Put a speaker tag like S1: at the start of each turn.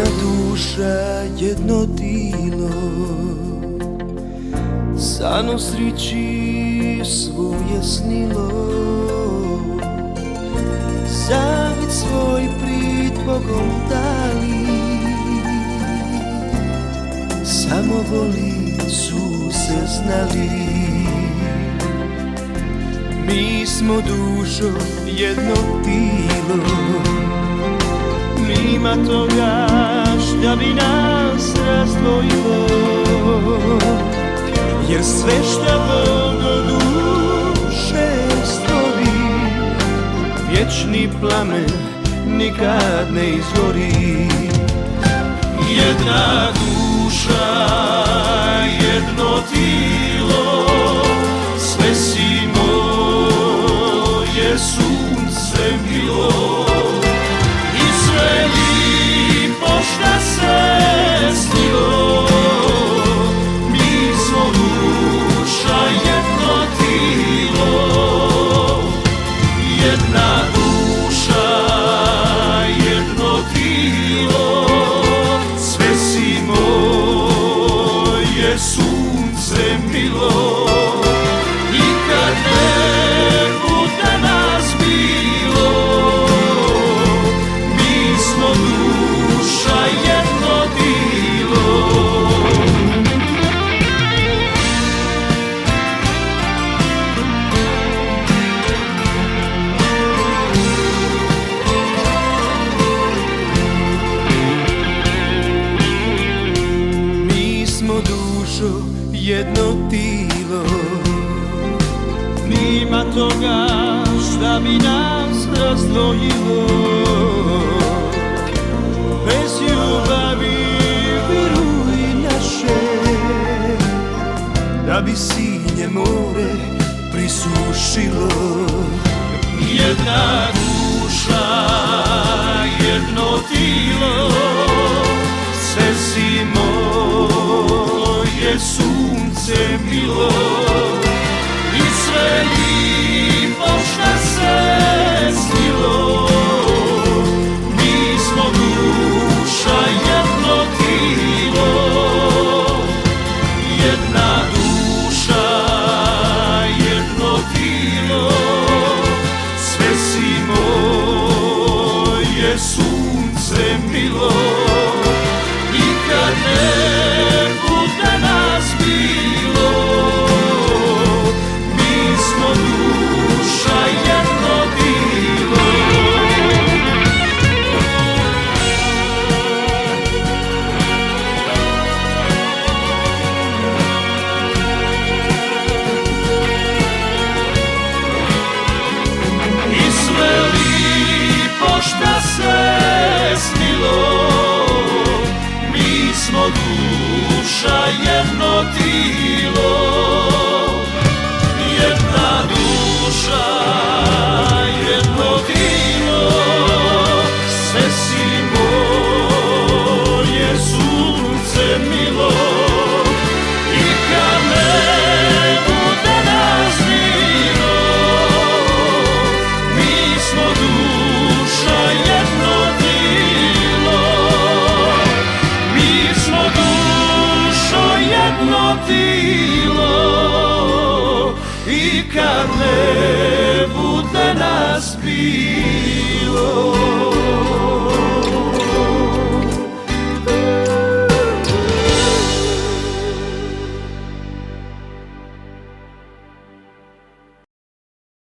S1: Jedna duša, jedno tilo, san u srići svoje snilo. Zavit svoj prid Bogom dali, samo voli su se znali. Mi smo dušo, jedno tilo, nima toga šta bi nas razdvojilo, jer sve šta Bog od duše stvori, vječni plamen nikad ne izgori.
S2: Jedna duša, jedno tilo, sve si moje sunce bilo. Šta se snilo, mi smo duša, jedno tilo. Jedna duša, jedno tilo, sve si moje sunce milo. I kad ne bude nas bilo, mi smo duša, jedno tilo.
S1: Mi smo dušo, jedno tilo, nima toga šta bi nas razdvojilo. Bez ljubavi, veruj naše, da bi sinje more prisušilo.
S2: Jedna duša, jedno tilo, sve si moje sunce milo. I sve lipo šta se snilo, mi smo duša, jedno tilo. Jedna duša, jedno tilo, sve si moje sunce milo. I kad ne bude nas bilo, mi smo duša, jedno tilo. I sve lipo šta se snilo, mi smo duša, jedno